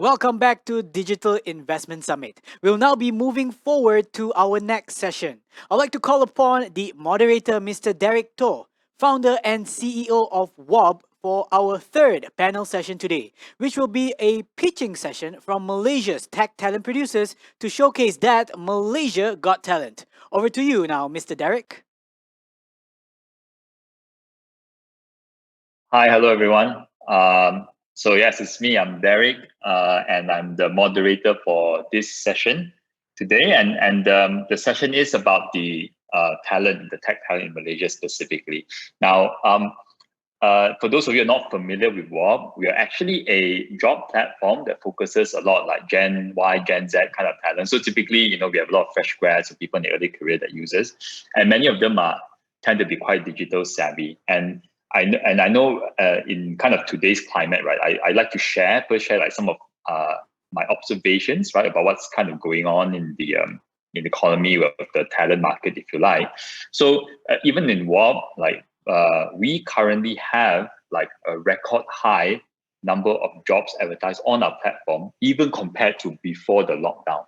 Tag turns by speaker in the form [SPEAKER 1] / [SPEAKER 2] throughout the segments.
[SPEAKER 1] Welcome back to Digital Investment Summit. We'll now be moving forward to our next session. I'd like to call upon the moderator, Mr. Derek To, founder and CEO of WOB, for our third panel session today, which will be a pitching session from Malaysia's tech talent producers to showcase that Malaysia got talent. Over to you now, Mr. Derek.
[SPEAKER 2] Hi, hello everyone. So yes, it's me. I'm Derek, and I'm the moderator for this session today. And the session is about the talent, the tech talent in Malaysia specifically. Now, for those of you who are not familiar with WOB, we are actually a job platform that focuses a lot like Gen Y, Gen Z kind of talent. So typically, we have a lot of fresh grads or people in the early career that use us, and many of them tend to be quite digital savvy. And I know in kind of today's climate, right? I like to share like some of my observations, right, about what's kind of going on in the economy of the talent market, if you like. So even in WOB, we currently have like a record high number of jobs advertised on our platform, even compared to before the lockdown.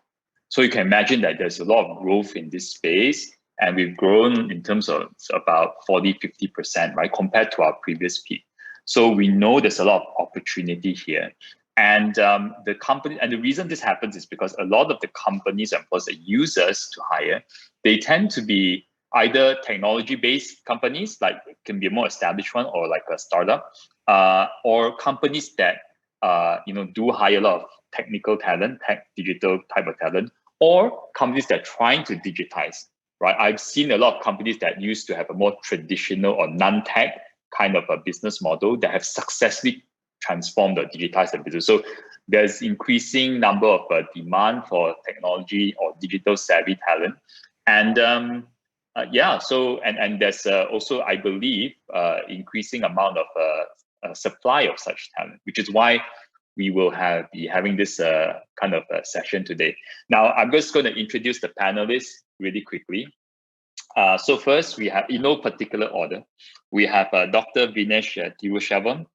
[SPEAKER 2] So you can imagine that there's a lot of growth in this space, and we've grown in terms of about 40–50%, right, compared to our previous peak. So we know there's a lot of opportunity here. And the reason this happens is because a lot of the companies and employers that use us to hire, they tend to be either technology-based companies, like it can be a more established one, or like a startup, or companies that do hire a lot of technical talent, digital type of talent, or companies that are trying to digitize. Right, I've seen a lot of companies that used to have a more traditional or non-tech kind of a business model that have successfully transformed or digitized the business. So there's increasing number of demand for technology or digital savvy talent, and there's also, I believe, increasing amount of supply of such talent, which is why we will be having this kind of session today. Now, I'm just going to introduce the panelists really quickly. So first, we have, in no particular order, we have Dr. Vinesh Thiruchelvam,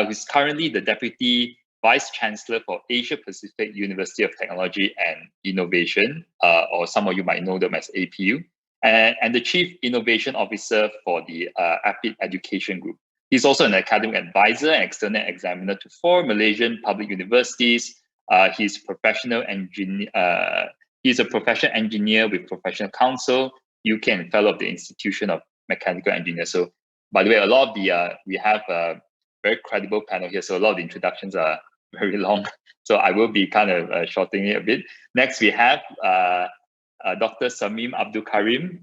[SPEAKER 2] who's currently the Deputy Vice Chancellor for Asia Pacific University of Technology and Innovation, or some of you might know them as APU, and the Chief Innovation Officer for the Apid Education Group. He's also an academic advisor and external examiner to 4 Malaysian public universities. He's a professional engineer. He's a professional engineer with Professional Council, UK, and fellow of the Institution of Mechanical Engineers. So, by the way, a lot of we have a very credible panel here, so a lot of the introductions are very long. So I will be kind of shortening it a bit. Next, we have Dr. Sameem Abdul Kareem.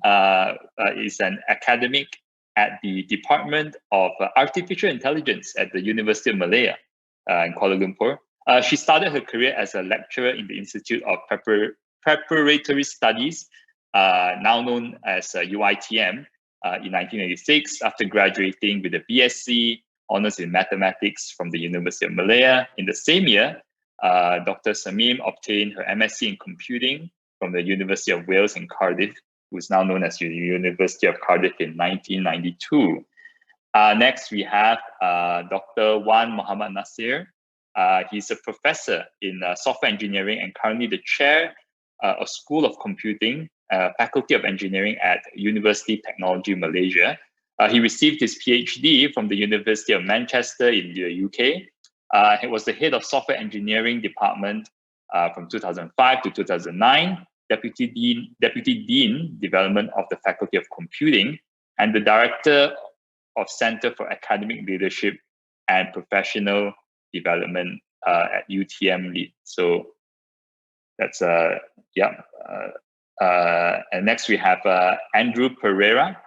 [SPEAKER 2] Is an academic at the Department of Artificial Intelligence at the University of Malaya in Kuala Lumpur. She started her career as a lecturer in the Institute of Preparatory Studies, now known as UITM, in 1986, after graduating with a BSc Honours in Mathematics from the University of Malaya. In the same year, Dr. Sameem obtained her MSc in Computing from the University of Wales in Cardiff, who is now known as the University of Cardiff, in 1992. Next, we have Dr. Juan Mohammad Nasir. He's a professor in software engineering and currently the chair of School of Computing, Faculty of Engineering at Universiti Teknologi Malaysia. He received his PhD from the University of Manchester in the UK. He was the head of software engineering department from 2005 to 2009, Deputy Dean Development of the Faculty of Computing, and the Director of Center for Academic Leadership and Professional Development at UTM Lead. So that's and next we have Andrew Pereira.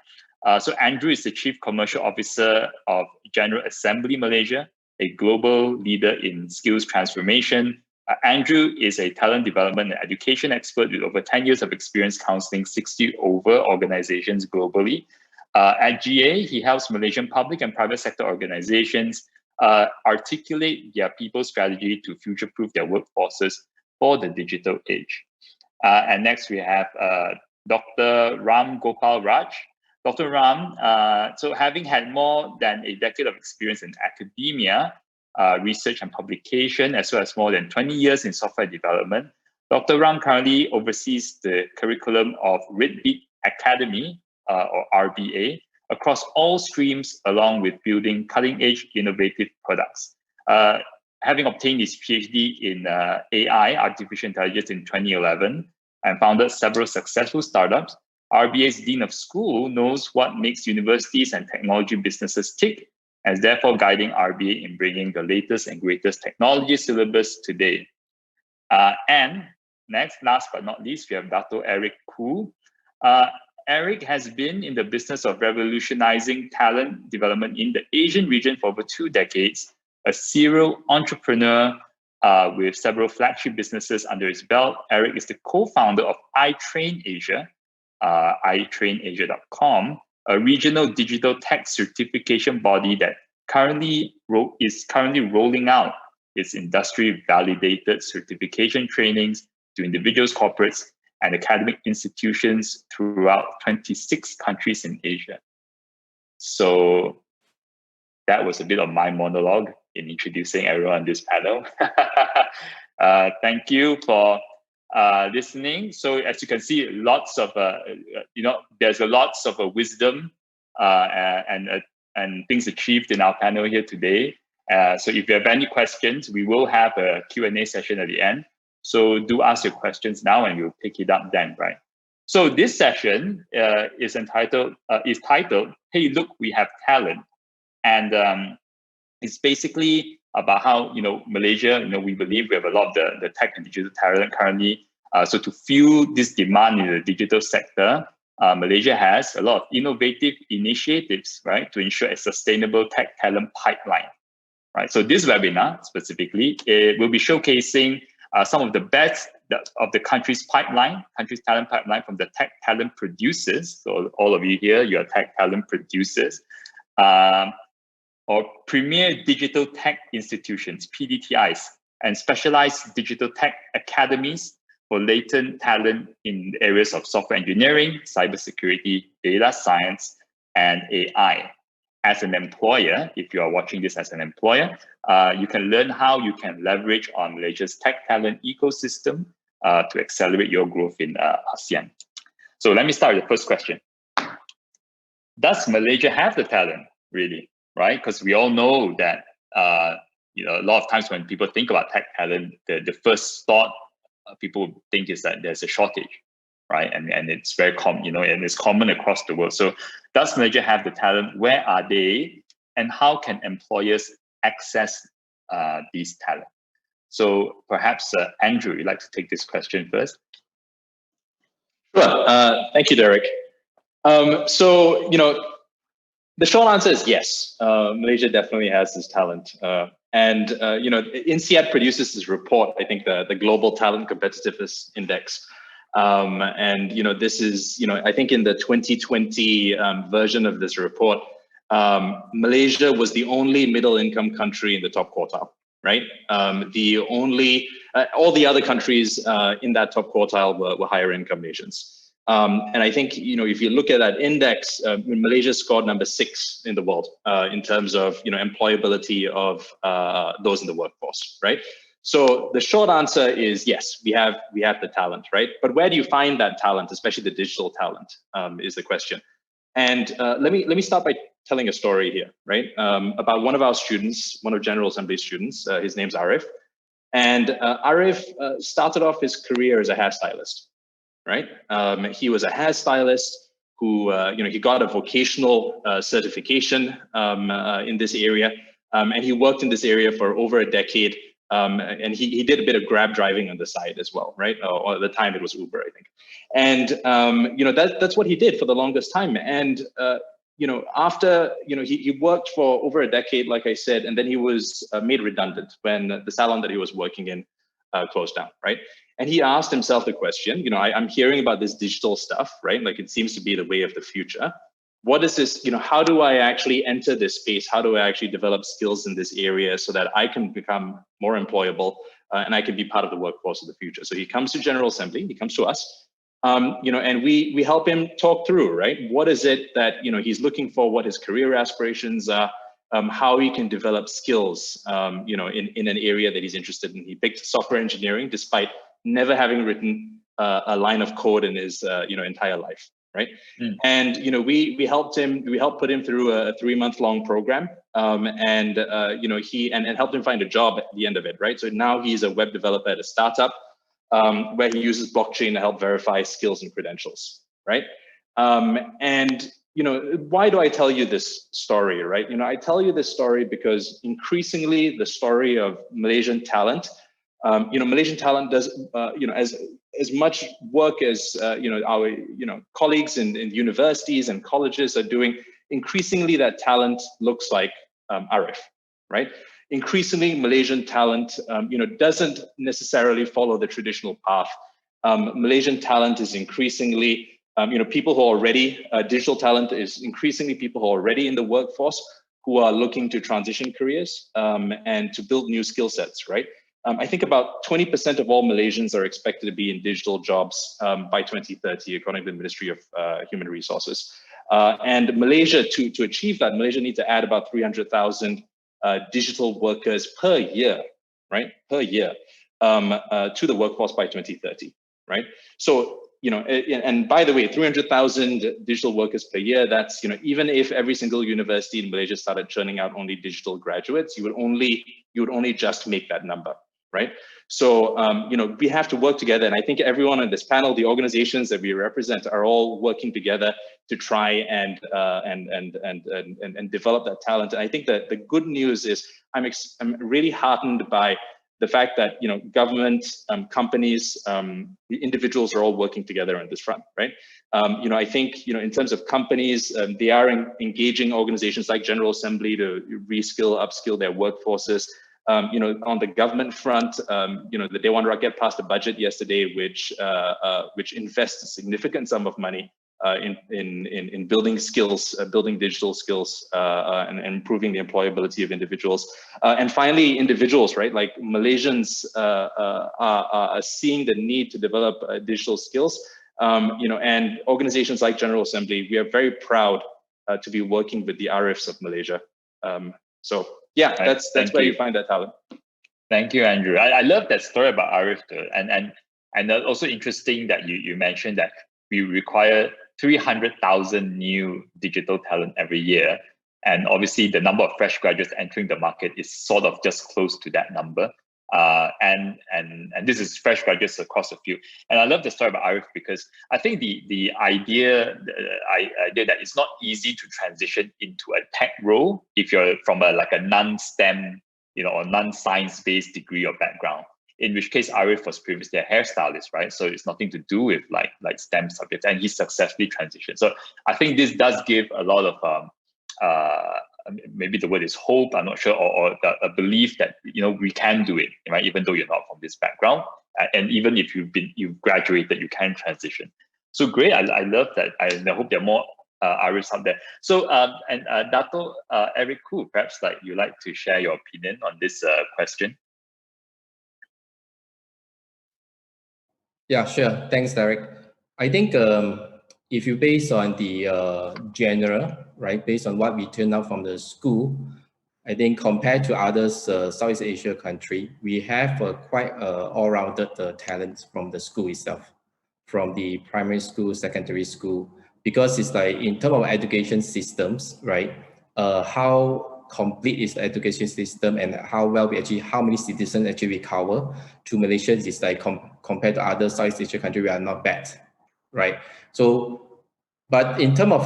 [SPEAKER 2] So Andrew is the Chief Commercial Officer of General Assembly Malaysia, a global leader in skills transformation. Andrew is a talent development and education expert with over 10 years of experience counseling 60 over organizations globally. At GA, he helps Malaysian public and private sector organizations articulate their people strategy to future-proof their workforces for the digital age. And next we have Dr. Ram Gopal Raj. Dr. Ram, so having had more than a decade of experience in academia, research and publication, as well as more than 20 years in software development. Dr. Ram currently oversees the curriculum of Redbeat Academy, or RBA, across all streams, along with building cutting-edge innovative products. Having obtained his PhD in AI, artificial intelligence, in 2011, and founded several successful startups, RBA's Dean of School knows what makes universities and technology businesses tick, and is therefore guiding RBA in bringing the latest and greatest technology syllabus today. And next, last but not least, we have Dato Eric Koo. Eric has been in the business of revolutionizing talent development in the Asian region for over 2 decades, a serial entrepreneur with several flagship businesses under his belt. Eric is the co-founder of iTrain Asia, iTrainAsia.com, a regional digital tech certification body that is currently rolling out its industry-validated certification trainings to individuals, corporates, and academic institutions throughout 26 countries in Asia. So that was a bit of my monologue in introducing everyone on this panel. Thank you for listening. So as you can see, lots of there's lots of wisdom and things achieved in our panel here today. So if you have any questions, we will have a Q&A session at the end. So do ask your questions now, and we'll pick it up then, right? So this session is titled, "Hey, look, we have talent," and it's basically about how Malaysia. We believe we have a lot of the tech and digital talent currently. So to fuel this demand in the digital sector, Malaysia has a lot of innovative initiatives, right, to ensure a sustainable tech talent pipeline, right? So this webinar specifically, it will be showcasing some of the best of the country's talent pipeline from the tech talent producers. So all of you here, you are tech talent producers, or premier digital tech institutions, PDTIs, and specialized digital tech academies for latent talent in areas of software engineering, cybersecurity, data science, and AI. As an employer, if you are watching this as an employer, you can learn how you can leverage on Malaysia's tech talent ecosystem to accelerate your growth in ASEAN. So let me start with the first question. Does Malaysia have the talent, really? Right? Because we all know that a lot of times when people think about tech talent, the first thought people think is that there's a shortage, right? And it's very common, and it's common across the world. So does Malaysia have the talent? Where are they? And how can employers access these talent? So perhaps Andrew, you'd like to take this question first?
[SPEAKER 3] Sure. Thank you, Derek. So, the short answer is yes. Malaysia definitely has this talent. And INSEAD produces this report, I think the Global Talent Competitiveness Index. And this is, I think in the 2020 version of this report, Malaysia was the only middle-income country in the top quartile, right? All the other countries in that top quartile were higher income nations. And I think, if you look at that index, Malaysia scored number 6 in the world in terms of, employability of those in the workforce, right? So the short answer is yes, we have the talent, right? But where do you find that talent, especially the digital talent, is the question. And let me start by telling a story here, right? About one of our students, one of General Assembly students. His name's Arif, and Arif started off his career as a hairstylist, right? He was a hairstylist who, he got a vocational certification in this area, and he worked in this area for over a decade. And he did a bit of Grab driving on the side as well, right? Or at the time it was Uber, I think. And that's what he did for the longest time. And after he worked for over a decade, like I said, and then he was made redundant when the salon that he was working in closed down, right? And he asked himself the question, I'm hearing about this digital stuff, right? Like it seems to be the way of the future. What is this, how do I actually enter this space? How do I actually develop skills in this area so that I can become more employable and I can be part of the workforce of the future? So he comes to General Assembly, he comes to us, and we help him talk through, right? What is it that, he's looking for, what his career aspirations are, how he can develop skills, in an area that he's interested in. He picked software engineering despite never having written a line of code in his entire life, right? And we helped put him through a 3-month-long program, and helped him find a job at the end of it, right? So now he's a web developer at a startup where he uses blockchain to help verify skills and credentials, right? Why do I tell you this story, right? I tell you this story because increasingly the story of Malaysian talent, Malaysian talent does, as much work as, our, colleagues in universities and colleges are doing. Increasingly, that talent looks like Arif, right? Increasingly, Malaysian talent, doesn't necessarily follow the traditional path. Malaysian talent is increasingly people who are already, digital talent is increasingly people who are already in the workforce who are looking to transition careers and to build new skill sets, right? I think about 20% of all Malaysians are expected to be in digital jobs by 2030, according to the Ministry of Human Resources. And Malaysia, to achieve that, Malaysia needs to add about 300,000 digital workers per year, right? Per year to the workforce by 2030, right? So, and by the way, 300,000 digital workers per year, that's, even if every single university in Malaysia started churning out only digital graduates, you would only just make that number, right? So, we have to work together. And I think everyone on this panel, the organizations that we represent are all working together to try and develop that talent. And I think that the good news is I'm really heartened by the fact that government, companies, individuals are all working together on this front, right? I think in terms of companies, they are engaging organizations like General Assembly to reskill, upskill their workforces. On the government front, the Dewan Rakyat passed a budget yesterday, which invests a significant sum of money in building skills, building digital skills, and improving the employability of individuals. And finally, individuals, right? Like Malaysians are seeing the need to develop digital skills, and organizations like General Assembly, we are very proud to be working with the Arifs of Malaysia. So yeah, that's where you find that talent.
[SPEAKER 2] Thank you, Andrew. I love that story about Arif, and also interesting that you mentioned that we require 300,000 new digital talent every year. And obviously the number of fresh graduates entering the market is sort of just close to that number. And this is fresh graduates across the field. And I love the story about Arif because I think the idea that it's not easy to transition into a tech role if you're from a non-STEM, or non-science-based degree or background. In which case Arif was previously a hairstylist, right? So it's nothing to do with like STEM subjects, and he successfully transitioned. So I think this does give a lot of maybe the word is hope, I'm not sure, or a belief that we can do it, right? Even though you're not from this background, and even if you've graduated, you can transition. So great, I love that. I hope there are more Arifs out there. So Dato Eric Koo, perhaps you'd like to share your opinion on this question.
[SPEAKER 4] Yeah, sure. Thanks, Derek. I think if you base on the general, right, based on what we turned out from the school, I think compared to others Southeast Asia country, we have quite all-rounded talents from the school itself, from the primary school, secondary school, because it's like in terms of education systems, right? How complete is the education system and how many citizens actually we cover to Malaysia is like compared to other Southeast Asia countries, we are not bad, right? So, but in terms of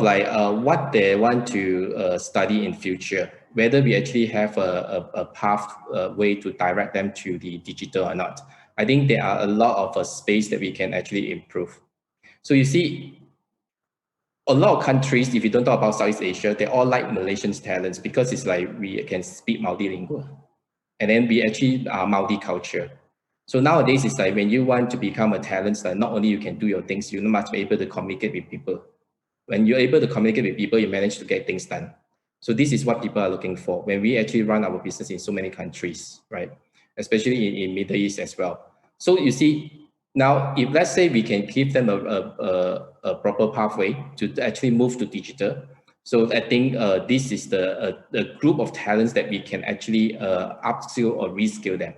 [SPEAKER 4] what they want to study in future, whether we actually have a pathway to direct them to the digital or not, I think there are a lot of space that we can actually improve. So you see, a lot of countries, if you don't talk about Southeast Asia, they all like Malaysian talents because it's like we can speak multilingual. And then we actually are multicultural. So nowadays, it's like when you want to become a talent, like not only you can do your things, you must be able to communicate with people. When you're able to communicate with people, you manage to get things done. So this is what people are looking for when we actually run our business in so many countries, right? Especially in Middle East as well. So you see, now, if let's say we can give them a proper pathway to actually move to digital, So I think this is the group of talents that we can actually upskill or reskill them.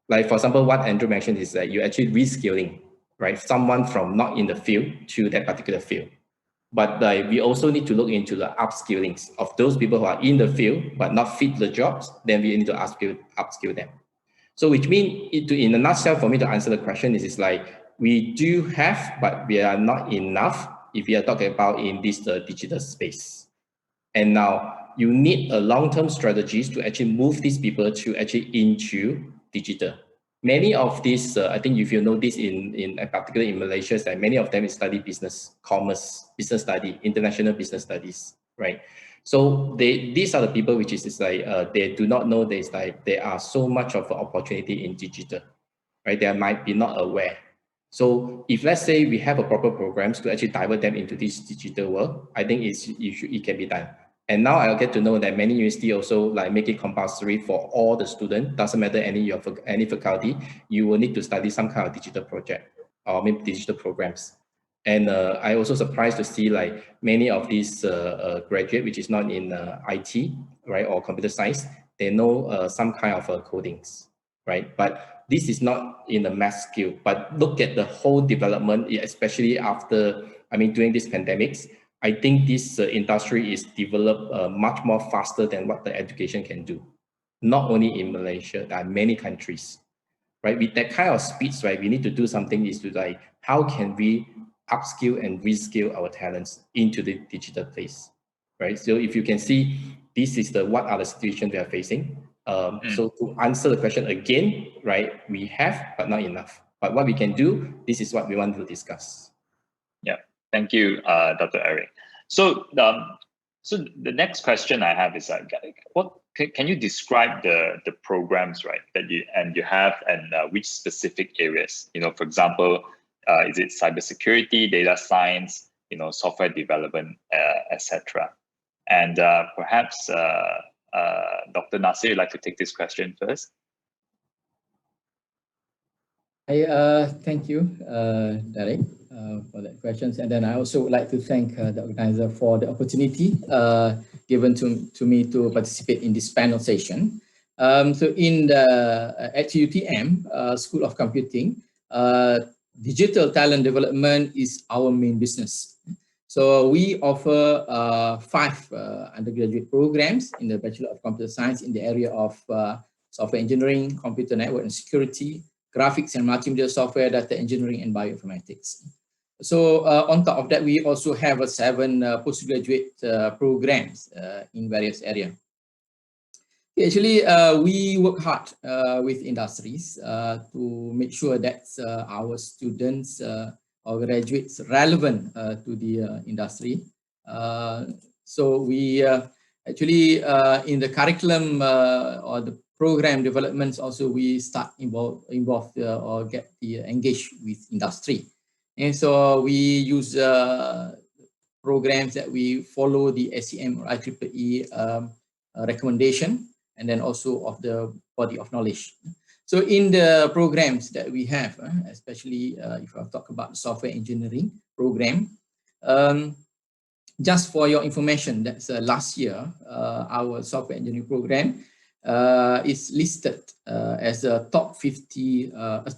[SPEAKER 4] Like for example, what Andrew mentioned is that you're actually reskilling, right? Someone from not in the field to that particular field. But we also need to look into the upskillings of those people who are in the field but not fit the jobs. Then we need to upskill them. So which means, in a nutshell, for me to answer the question is like we do have, but we are not enough if we are talking about in this digital space. And now you need a long-term strategies to actually move these people to actually into digital. Many of these, I think if you know this in particularly in Malaysia, that many of them study business, commerce, business study, international business studies, right? So these are the people which is like they do not know there's like there are so much of opportunity in digital, right? They might be not aware. So if let's say we have a proper programs to actually divert them into this digital world, I think it can be done. And now I'll get to know that many universities also like make it compulsory for all the students. Doesn't matter any faculty, you will need to study some kind of digital project or maybe digital programs. And I also surprised to see like many of these graduate, which is not in IT, right, or computer science, they know some kind of codings, right? But this is not in the math skill, but look at the whole development, especially after, during this pandemics, I think this industry is developed much more faster than what the education can do. Not only in Malaysia, there are many countries, right? With that kind of speeds, right, we need to do something is to like, how can we upskill and reskill our talents into the digital place, right? So if you can see, this is what are the situations we are facing. So to answer the question again, right, we have, but not enough. But what we can do, this is what we want to discuss.
[SPEAKER 2] Yeah, thank you, Dr. Eric. So, so the next question I have is, what can you describe the programs, right, that you have, and which specific areas? You know, for example, is it cybersecurity, data science, software development, etc. And perhaps Dr. Nasir, you'd like to take this question first.
[SPEAKER 5] Thank you, Derek, for that questions. And then I also would like to thank the organizer for the opportunity given to me to participate in this panel session. So at UTM, School of Computing, digital talent development is our main business. So we offer 5 undergraduate programs in the Bachelor of Computer Science in the area of software engineering, computer network and security, graphics and multimedia software, data engineering, and bioinformatics. So on top of that, we also have 7 postgraduate programs in various areas. Actually, we work hard with industries to make sure that our students or graduates relevant to the industry. So we actually in the curriculum or the program developments also we start involved or get engaged with industry. And so we use programs that we follow the ASEAN or IEEE recommendation, and then also of the body of knowledge. So in the programs that we have, especially if I talk about software engineering program, just for your information, that's last year, our software engineering program is listed as a top 50,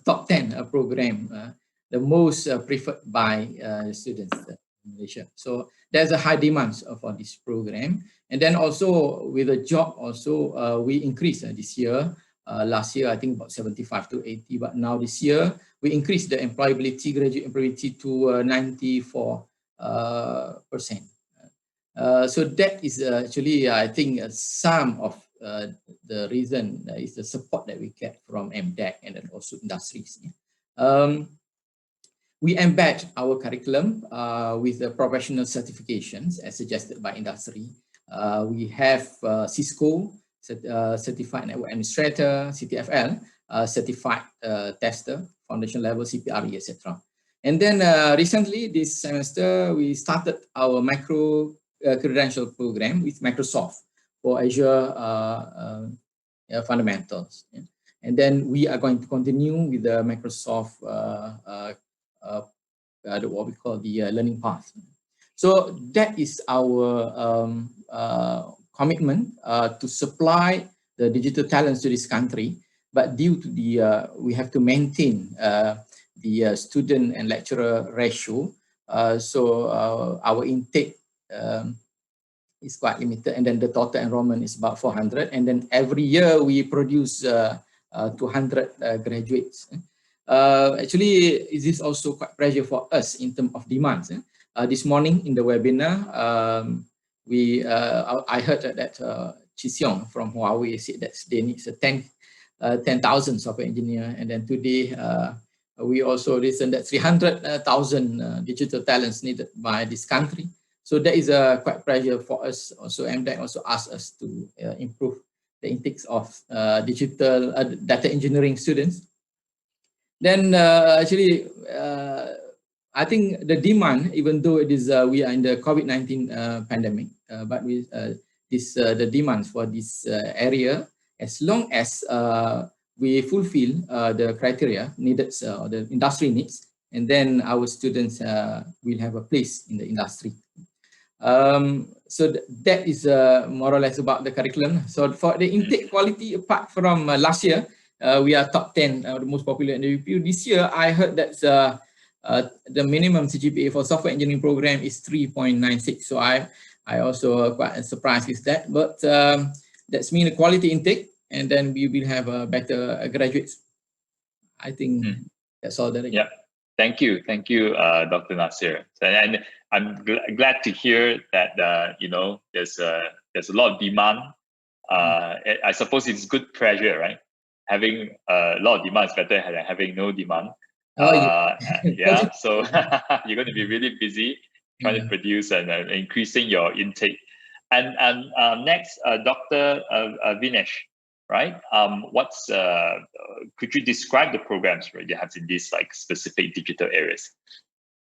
[SPEAKER 5] top 10 program, the most preferred by students in Malaysia. So there's a high demand for this program. And then also with a job also, we increased this year. Last year, I think about 75 to 80, but now this year, we increased the employability, graduate employability to 94%. So that is actually, I think, some of the reason is the support that we get from Embed and then also industries. We embed our curriculum with the professional certifications as suggested by industry. We have Cisco, Certified Network Administrator, CTFL, Certified Tester, Foundation Level, CPRE, etc. And then recently, this semester, we started our micro credential program with Microsoft for Azure fundamentals. And then we are going to continue with the Microsoft, what we call the learning path. So that is our commitment to supply the digital talents to this country. But due to the, we have to maintain the student and lecturer ratio. So our intake is quite limited, and then the total enrollment is about 400. And then every year we produce 200 graduates. Actually, this is also quite pressure for us in terms of demands. This morning in the webinar, I heard that Chi Seong from Huawei said that they need 10,000 software engineer, and then today we also listened that 300,000 digital talents needed by this country. So that is quite pressure for us. Also, Embed also asked us to improve the intakes of digital data engineering students. Then actually, I think the demand, even though it is we are in the COVID-19 pandemic, but with the demands for this area, as long as we fulfill the criteria needed, or the industry needs, and then our students will have a place in the industry. So that is more or less about the curriculum. So for the intake quality, apart from last year, we are top 10, the most popular in the UPU. This year, I heard that the minimum CGPA for software engineering program is 3.96. So I also quite surprised with that. But that's mean a quality intake, and then we will have better graduates. I think that's all that I
[SPEAKER 2] Yeah. Thank you, Dr. Nasir. And I'm glad to hear that you know, there's a lot of demand. I suppose it's good pressure, right? Having a lot of demand is better than having no demand. Yeah. So you're going to be really busy trying to produce and increasing your intake. And next, Dr. Vinesh. Right? Could you describe the programs right you have in these like specific digital areas?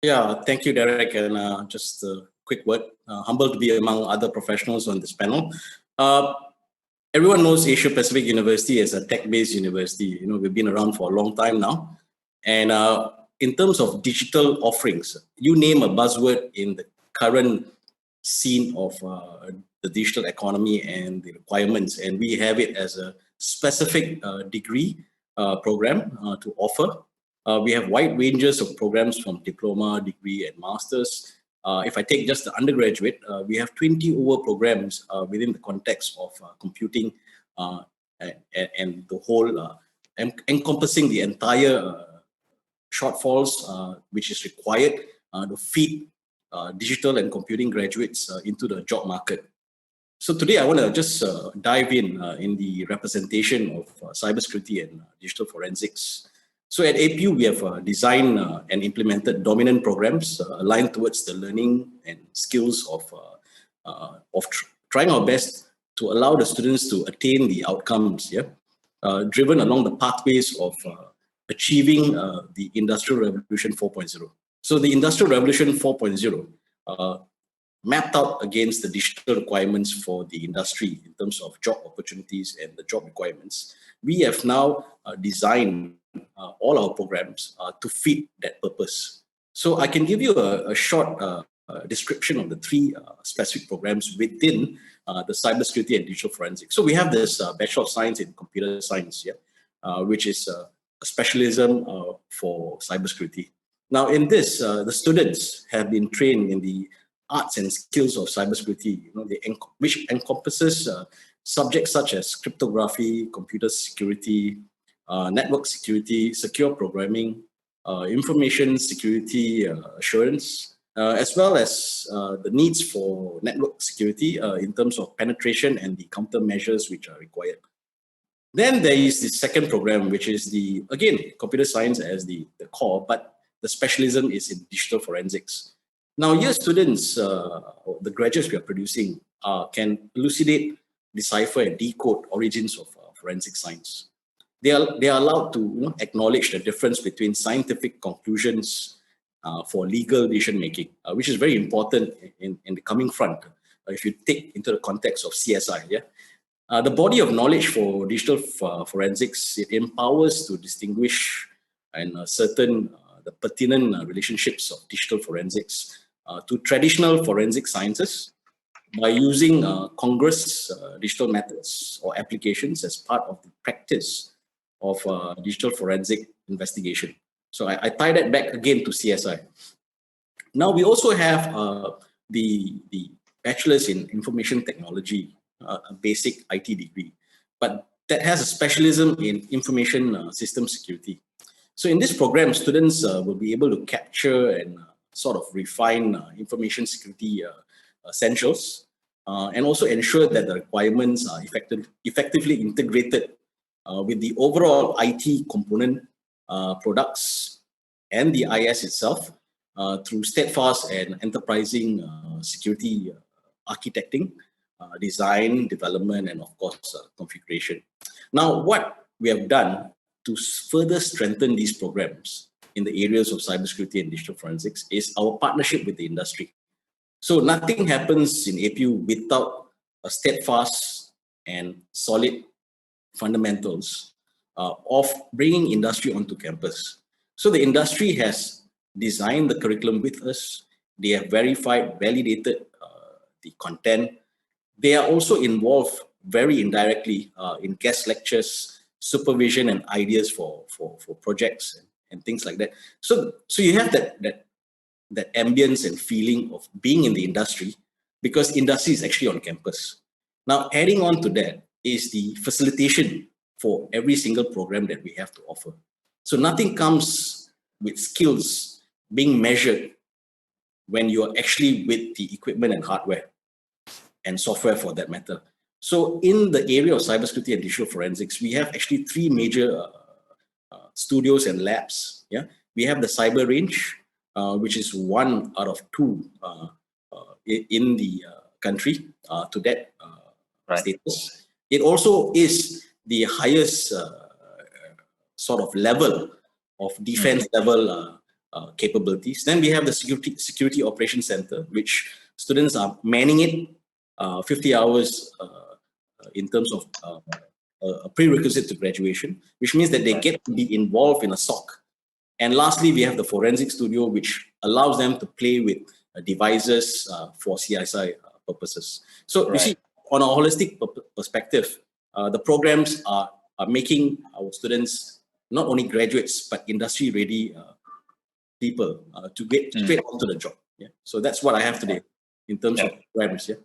[SPEAKER 6] Yeah, thank you, Derek. And just a quick word, humbled to be among other professionals on this panel. Everyone knows Asia Pacific University as a tech-based university. You know, we've been around for a long time now. And in terms of digital offerings, you name a buzzword in the current scene of the digital economy and the requirements, and we have it as a specific degree program to offer. We have wide ranges of programs from diploma, degree, and masters. If I take just the undergraduate, we have 20 over programs within the context of computing and the whole, encompassing the entire shortfalls which is required to feed digital and computing graduates into the job market. So today I want to just dive in the representation of cybersecurity and digital forensics. So at APU, we have designed and implemented dominant programs aligned towards the learning and skills of trying our best to allow the students to attain the outcomes, driven along the pathways of achieving the Industrial Revolution 4.0. So the Industrial Revolution 4.0 mapped out against the digital requirements for the industry in terms of job opportunities and the job requirements. We have now designed all our programs to fit that purpose. So I can give you a short description of the three specific programs within the cybersecurity and digital forensics. So we have this Bachelor of Science in Computer Science, which is a specialism for cybersecurity. Now in this, the students have been trained in the arts and skills of cybersecurity, which encompasses subjects such as cryptography, computer security, network security, secure programming, information security assurance, as well as the needs for network security in terms of penetration and the countermeasures which are required. Then there is the second program, which is again, computer science as the core, but the specialism is in digital forensics. Now, here students, the graduates we are producing, can elucidate, decipher, and decode origins of forensic science. They are allowed to acknowledge the difference between scientific conclusions for legal decision making, which is very important in the coming front. If you take into the context of CSI, the body of knowledge for digital forensics, it empowers to distinguish and certain the pertinent relationships of digital forensics to traditional forensic sciences by using Congress digital methods or applications as part of the practice of digital forensic investigation. So I tie that back again to CSI. Now we also have the Bachelor's in Information Technology, a basic IT degree, but that has a specialism in information system security. So in this program, students will be able to capture and sort of refine information security essentials and also ensure that the requirements are effectively integrated with the overall IT component products and the IS itself through steadfast and enterprising security architecting, design, development, and of course, configuration. Now, what we have done to further strengthen these programs in the areas of cybersecurity and digital forensics is our partnership with the industry. So nothing happens in APU without a steadfast and solid fundamentals of bringing industry onto campus. So the industry has designed the curriculum with us. They have verified, validated the content. They are also involved very indirectly in guest lectures, supervision, and ideas for projects and things like that. So you have that ambience and feeling of being in the industry because industry is actually on campus. Now, adding on to that is the facilitation for every single program that we have to offer. So nothing comes with skills being measured when you're actually with the equipment and hardware and software for that matter. So in the area of cybersecurity and digital forensics, we have actually three major studios and labs. Yeah, we have the cyber range, which is one out of two in the country to that status. It also is the highest sort of level of defense level capabilities. Then we have the security operations center, which students are manning it 50 hours in terms of a prerequisite to graduation, which means that they get to be involved in a SOC. And lastly, we have the forensic studio, which allows them to play with devices for CSI purposes. So you see, on a holistic perspective, the programs are making our students not only graduates, but industry-ready people to get straight onto the job. Yeah. So that's what I have today in terms of programs. Yeah.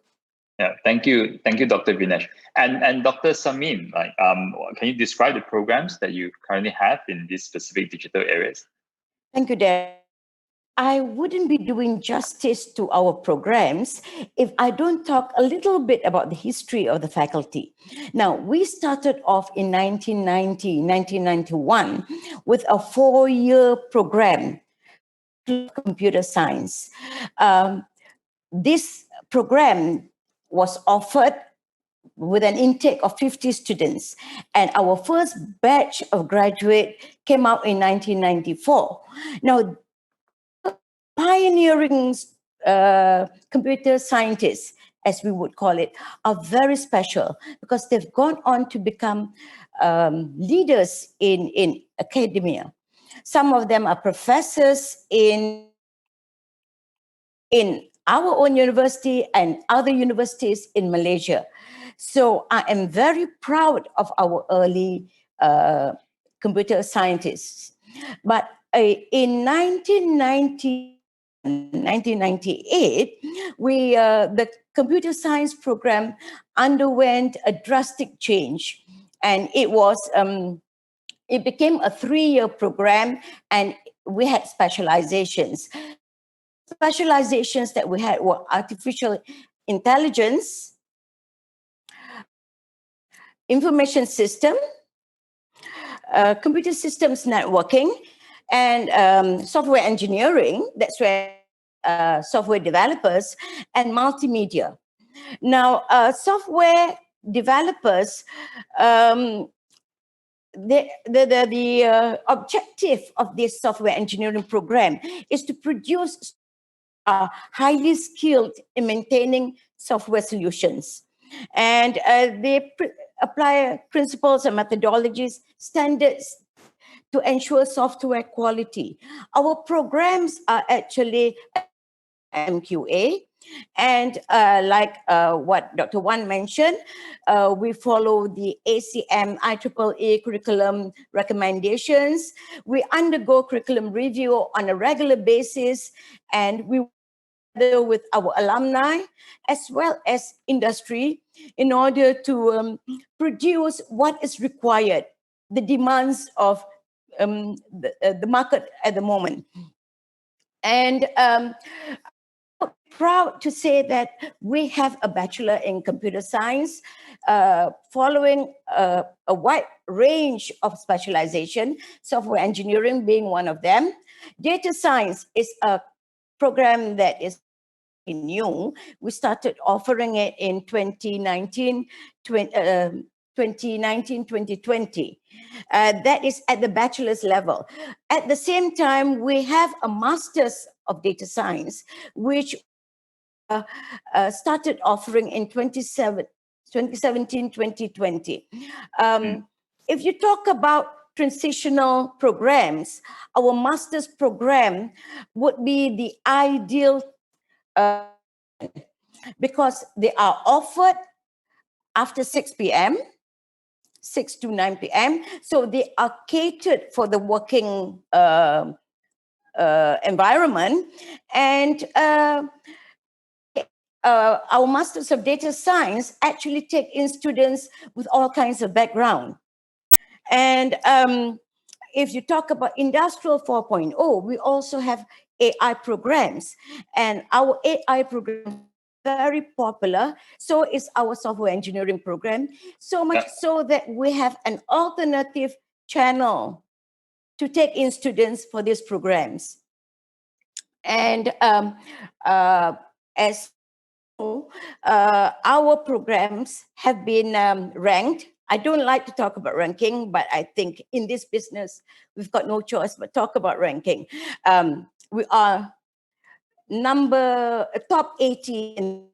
[SPEAKER 2] Yeah, thank you, Dr. Vinesh. And Dr. Sameem, can you describe the programs that you currently have in these specific digital areas?
[SPEAKER 7] Thank you, Derek. I wouldn't be doing justice to our programs if I don't talk a little bit about the history of the faculty. Now, we started off in 1991 with a 4-year program, computer science. This program was offered with an intake of 50 students. And our first batch of graduate came out in 1994. Now, pioneering computer scientists, as we would call it, are very special because they've gone on to become leaders in academia. Some of them are professors in our own university and other universities in Malaysia. So I am very proud of our early computer scientists. But in 1998, the computer science program underwent a drastic change, and it became a 3-year program, and we had specializations. Specializations that we had were artificial intelligence, information system, computer systems networking, and software engineering. That's where software developers and multimedia. Now, software developers, the objective of this software engineering program is to produce highly skilled in maintaining software solutions. And they apply principles and methodologies, standards to ensure software quality. Our programs are actually MQA. And like what Dr. Juan mentioned, we follow the ASEAN IEEE curriculum recommendations. We undergo curriculum review on a regular basis, and we work with our alumni as well as industry in order to produce what is required, the demands of the market at the moment. And proud to say that we have a bachelor in computer science, following a wide range of specialization, software engineering being one of them. Data science is a program that is new. We started offering it in 2019, 2020. That is at the bachelor's level. At the same time, we have a master's of data science, which started offering in 2017, 2020. If you talk about transitional programs, our master's program would be the ideal because they are offered after 6 p.m., 6 to 9 p.m. So they are catered for the working environment. And our Masters of Data Science actually take in students with all kinds of background. And if you talk about Industrial 4.0, we also have AI programs. And our AI program very popular. So is our software engineering program. So much so that we have an alternative channel to take in students for these programs. And as our programs have been ranked. I don't like to talk about ranking, but I think in this business, we've got no choice but talk about ranking. We are top 80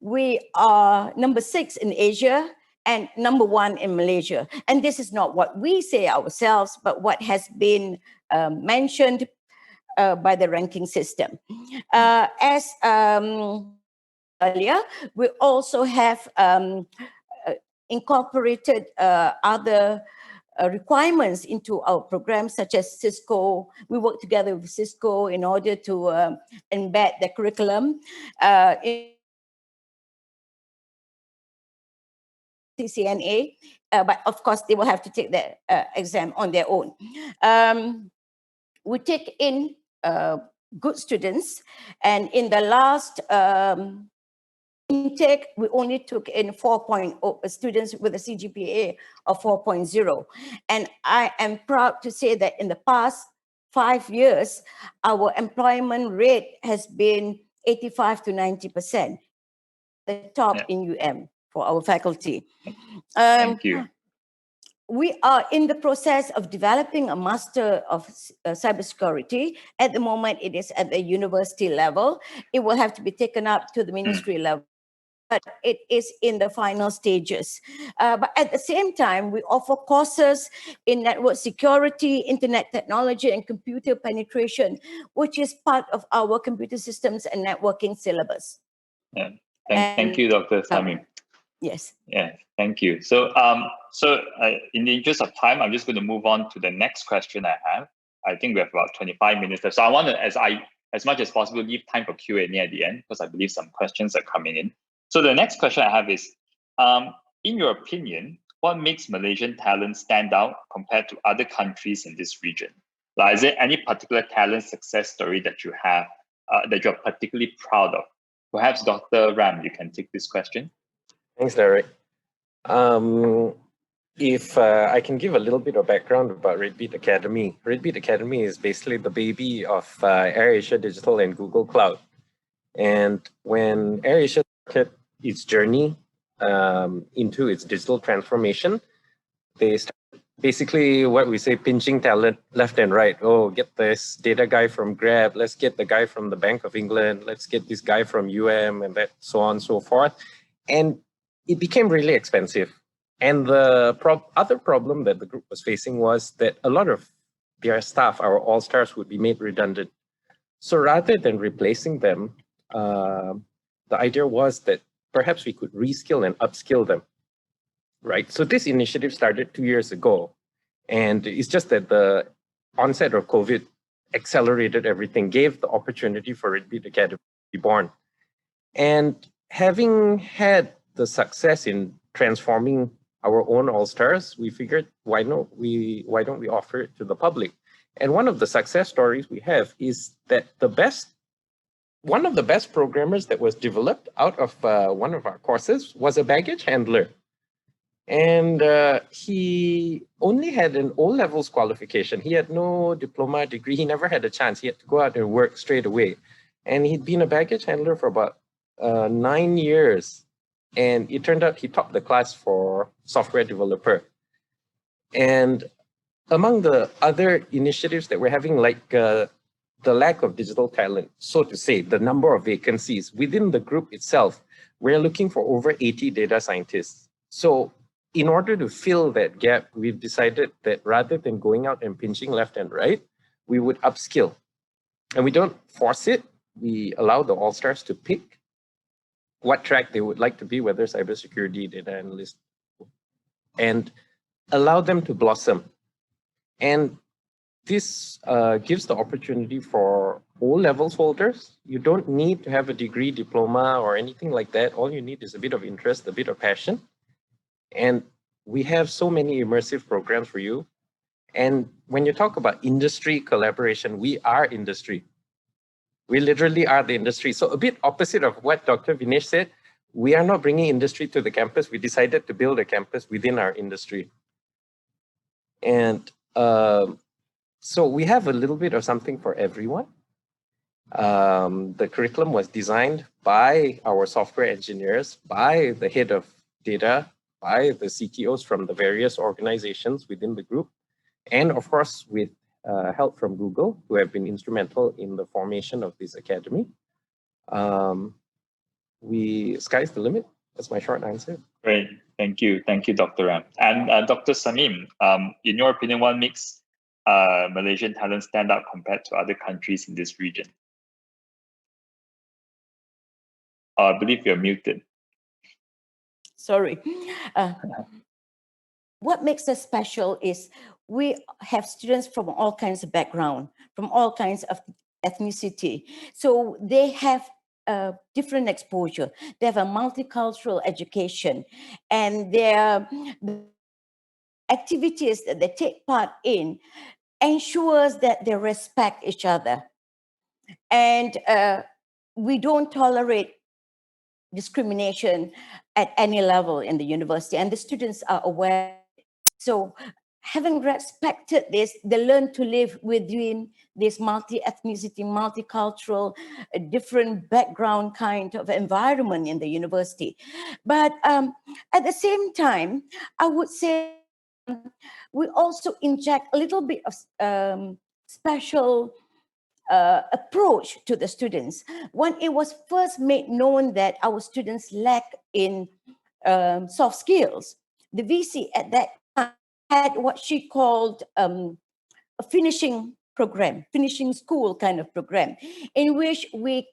[SPEAKER 7] we are number 6 in Asia and number 1 in Malaysia. And this is not what we say ourselves, but what has been mentioned by the ranking system. As earlier, we also have incorporated other requirements into our programs, such as Cisco. We work together with Cisco in order to embed the curriculum in CCNA, but of course they will have to take the exam on their own. We take in good students, and in the last intake, we only took in 4.0 students with a CGPA of 4.0. And I am proud to say that in the past 5 years, our employment rate has been 85 to 90%, the top in UM for our faculty.
[SPEAKER 2] Thank you.
[SPEAKER 7] We are in the process of developing a Master of Cybersecurity. At the moment, it is at the university level. It will have to be taken up to the ministry level, but it is in the final stages. But at the same time, we offer courses in network security, internet technology, and computer penetration, which is part of our computer systems and networking syllabus.
[SPEAKER 2] Yeah. Thank you, Dr. Sameem.
[SPEAKER 7] Yes.
[SPEAKER 2] Yeah, thank you. So, in the interest of time, I'm just going to move on to the next question I have. I think we have about 25 minutes left. So I want to, as much as possible, leave time for Q&A at the end, because I believe some questions are coming in. So the next question I have is, in your opinion, what makes Malaysian talent stand out compared to other countries in this region? Like, is there any particular talent success story that you have that you're particularly proud of? Perhaps Dr. Ram, you can take this question.
[SPEAKER 8] Thanks, Derek. If I can give a little bit of background about Redbeat Academy. Redbeat Academy is basically the baby of AirAsia Digital and Google Cloud. And when AirAsia started its journey into its digital transformation, they started basically what we say, pinching talent left and right. Oh, get this data guy from Grab. Let's get the guy from the Bank of England. Let's get this guy from UM, and that so on and so forth. And it became really expensive. And the other problem that the group was facing was that a lot of their staff, our all-stars, would be made redundant. So rather than replacing them, the idea was that perhaps we could reskill and upskill them, right? So this initiative started 2 years ago, and it's just that the onset of COVID accelerated everything, gave the opportunity for Redbeat Academy to be born. And having had the success in transforming our own All-Stars, we figured, why don't we offer it to the public? And one of the success stories we have is that one of the best programmers that was developed out of one of our courses was a baggage handler. And he only had an O-levels qualification. He had no diploma degree. He never had a chance. He had to go out and work straight away. And he'd been a baggage handler for about 9 years. And it turned out he topped the class for software developer. And among the other initiatives that we're having, like the lack of digital talent, so to say, the number of vacancies within the group itself, we're looking for over 80 data scientists. So in order to fill that gap, we've decided that rather than going out and pinching left and right, we would upskill. And we don't force it. We allow the All-Stars to pick what track they would like to be, whether cybersecurity, data analyst, and allow them to blossom. And this gives the opportunity for O-levels holders. You don't need to have a degree, diploma, or anything like that. All you need is a bit of interest, a bit of passion. And we have so many immersive programs for you. And when you talk about industry collaboration, we are industry. We literally are the industry. So a bit opposite of what Dr. Vinesh said, we are not bringing industry to the campus. We decided to build a campus within our industry. And so we have a little bit of something for everyone. The curriculum was designed by our software engineers, by the head of data, by the CTOs from the various organizations within the group, and of course with help from Google, who have been instrumental in the formation of this academy. Sky's the limit. That's my short answer.
[SPEAKER 2] Great, thank you, Dr. Ram. And Dr. Sameem, in your opinion, what makes Malaysian talent stand out compared to other countries in this region? I believe you're muted.
[SPEAKER 7] Sorry. What makes us special is we have students from all kinds of background, from all kinds of ethnicity. So they have different exposure. They have a multicultural education, and their activities that they take part in ensures that they respect each other. And we don't tolerate discrimination at any level in the university, and the students are aware. So having respected this, they learn to live within this multi-ethnicity, multicultural, different background kind of environment in the university. But at the same time, I would say we also inject a little bit of special approach to the students. When it was first made known that our students lack in soft skills, the VC at that time had what she called a finishing program, finishing school kind of program, in which we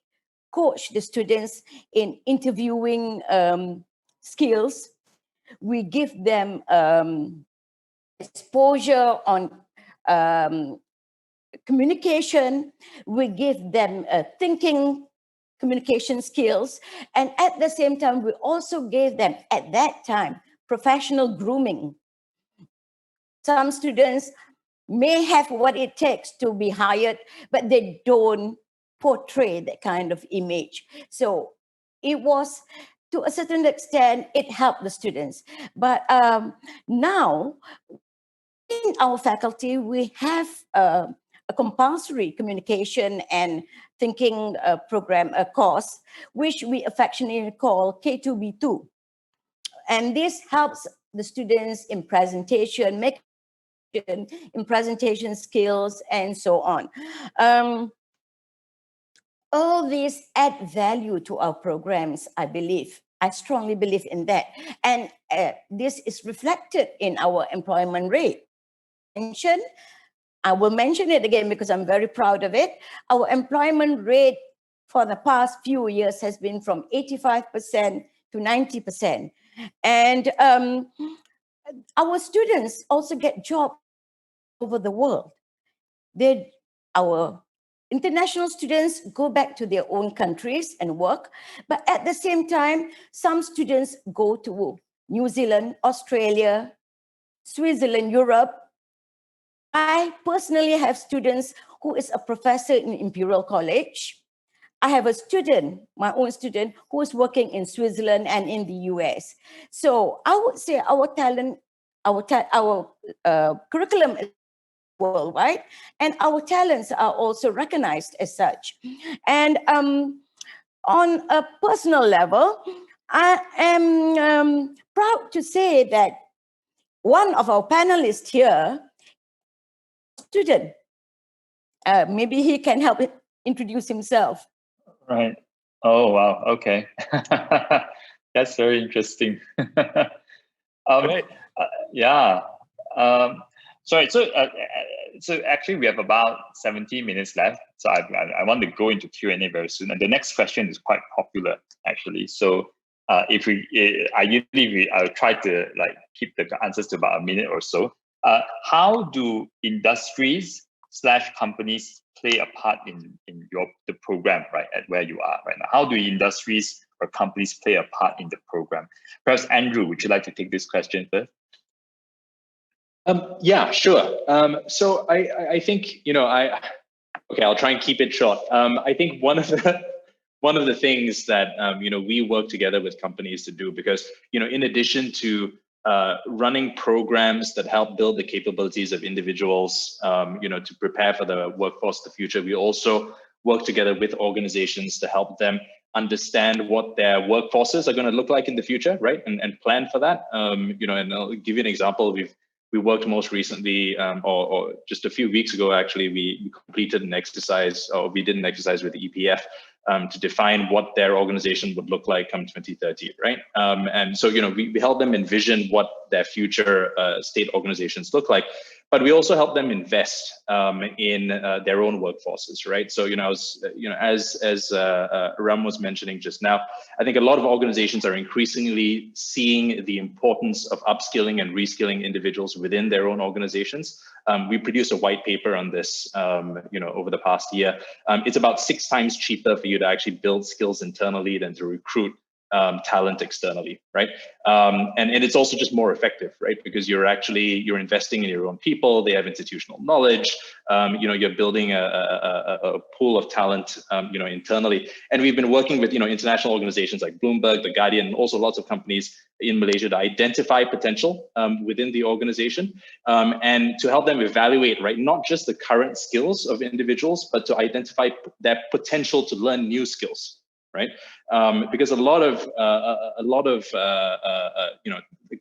[SPEAKER 7] coach the students in interviewing skills. We give them exposure on communication. We give them thinking communication skills. And at the same time, we also gave them, at that time, professional grooming. Some students may have what it takes to be hired, but they don't portray that kind of image. So it was, to a certain extent, it helped the students. But now, in our faculty, we have a compulsory communication and thinking program, a course, which we affectionately call K2B2. And this helps the students in presentation, in presentation skills, and so on. All these add value to our programs, I believe. I strongly believe in that. And this is reflected in our employment rate. I will mention it again because I'm very proud of it. Our employment rate for the past few years has been from 85% to 90%. And our students also get jobs over the world. Our international students go back to their own countries and work, but at the same time, some students go to New Zealand, Australia, Switzerland, Europe. I personally have students who is a professor in Imperial College. I have a student, my own student, who is working in Switzerland and in the US. So I would say our talent, our curriculum is worldwide, and our talents are also recognized as such. And on a personal level, I am proud to say that one of our panelists here, student, maybe he can help introduce himself.
[SPEAKER 2] Right. Oh, wow. Okay. That's very interesting.
[SPEAKER 8] Right.
[SPEAKER 2] Yeah. Sorry. So actually, we have about 17 minutes left. So I want to go into Q&A very soon. And the next question is quite popular, actually. So I'll try to keep the answers to about a minute or so. How do industries/companies play a part in the program, right, at where you are right now? How do industries or companies play a part in the program? Perhaps Andrew, would you like to take this question first?
[SPEAKER 3] Yeah, sure. So I think, okay, I'll try and keep it short. I think one of the things that we work together with companies to do, because in addition to running programs that help build the capabilities of individuals, to prepare for the workforce of the future, we also work together with organizations to help them understand what their workforces are going to look like in the future, right? And plan for that. And I'll give you an example. We worked most recently, or just a few weeks ago, actually, we completed an exercise, or we did an exercise with the EPF to define what their organization would look like come 2030, right? And so, we help them envision what their future state organizations look like, but we also help them invest in their own workforces, right? So, as Ram was mentioning just now, I think a lot of organizations are increasingly seeing the importance of upskilling and reskilling individuals within their own organizations. We produced a white paper on this, over the past year. It's about 6 times cheaper for you to actually build skills internally than to recruit talent externally, right? And it's also just more effective, right? Because you're investing in your own people. They have institutional knowledge. You're building a pool of talent, internally. And we've been working with international organizations like Bloomberg, The Guardian, and also lots of companies in Malaysia to identify potential within the organization, and to help them evaluate, right, not just the current skills of individuals, but to identify their potential to learn new skills. Right, because a lot of